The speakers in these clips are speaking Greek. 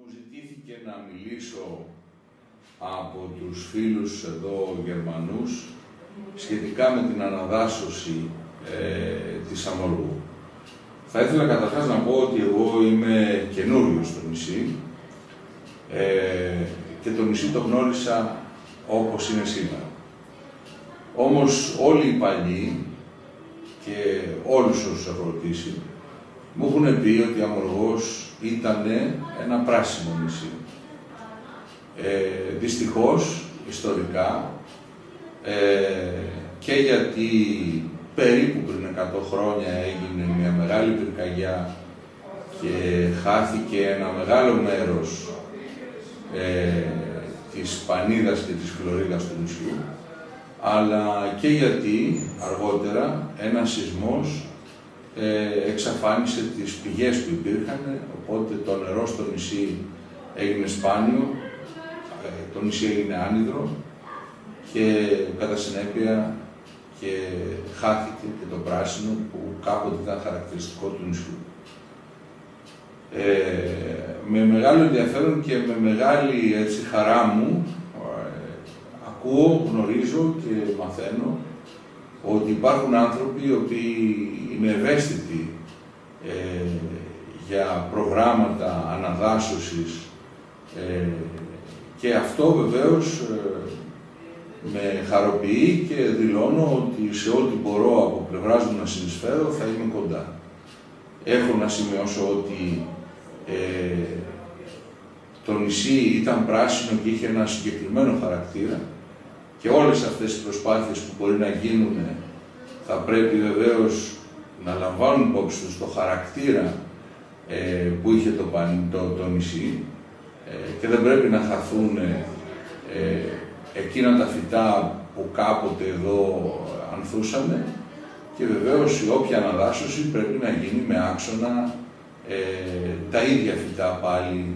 Μου ζητήθηκε να μιλήσω από τους φίλους εδώ Γερμανούς σχετικά με την αναδάσωση της Αμοργού. Θα ήθελα καταρχάς να πω ότι εγώ είμαι καινούριος στο νησί και το νησί το γνώρισα όπως είναι σήμερα. Όμως όλοι οι παλιοί και όλους όσους έχω ρωτήσει μου έχουν πει ότι η Αμοργός ήταν ένα πράσινο νησί. Δυστυχώς, ιστορικά, και γιατί περίπου πριν 100 χρόνια έγινε μια μεγάλη πυρκαγιά και χάθηκε ένα μεγάλο μέρος της πανίδας και της χλωρίδας του νησιού, αλλά και γιατί αργότερα ένας σεισμός εξαφάνισε τις πηγές που υπήρχαν, οπότε το νερό στο νησί έγινε σπάνιο, το νησί έγινε άνυδρο και κατά συνέπεια και χάθηκε και το πράσινο που κάποτε ήταν χαρακτηριστικό του νησιού. Με μεγάλο ενδιαφέρον και με μεγάλη χαρά μου ακούω, γνωρίζω και μαθαίνω ότι υπάρχουν άνθρωποι οι οποίοι είναι ευαίσθητοι για προγράμματα αναδάσωσης και αυτό βεβαίως με χαροποιεί και δηλώνω ότι σε ό,τι μπορώ από πλευράς μου να συνεισφέρω θα είμαι κοντά. Έχω να σημειώσω ότι το νησί ήταν πράσινο και είχε ένα συγκεκριμένο χαρακτήρα και όλες αυτές οι προσπάθειες που μπορεί να γίνουν θα πρέπει βεβαίως να λαμβάνουν υπόψη τους το χαρακτήρα που είχε το νησί και δεν πρέπει να χαθούν εκείνα τα φυτά που κάποτε εδώ ανθούσαμε και βεβαίως η όποια αναδάσωση πρέπει να γίνει με άξονα τα ίδια φυτά πάλι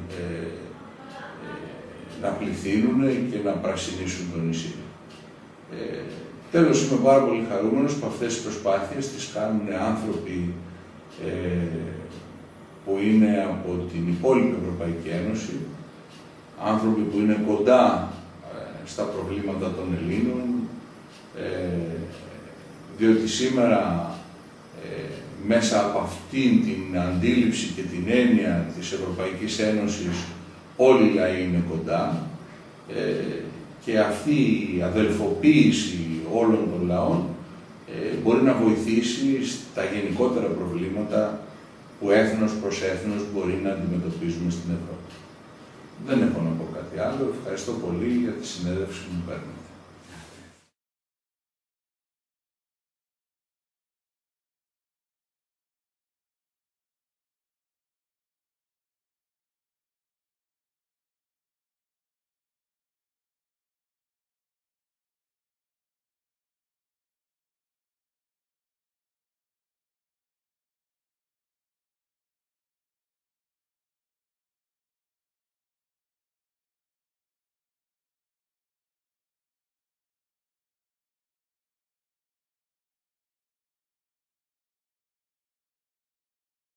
να πληθύνουν και να πρασινίσουν το νησί. Τέλος, είμαι πάρα πολύ χαρούμενος που αυτές τις προσπάθειες τις κάνουν άνθρωποι που είναι από την υπόλοιπη Ευρωπαϊκή Ένωση, άνθρωποι που είναι κοντά στα προβλήματα των Ελλήνων, διότι σήμερα μέσα από αυτήν την αντίληψη και την έννοια της Ευρωπαϊκής Ένωσης όλοι οι λαοί είναι κοντά και αυτή η αδελφοποίηση όλων των λαών μπορεί να βοηθήσει στα γενικότερα προβλήματα που έθνος προς έθνος μπορεί να αντιμετωπίζουμε στην Ευρώπη. Δεν έχω να πω κάτι άλλο. Ευχαριστώ πολύ για τη συνέντευξη που μου παίρνετε.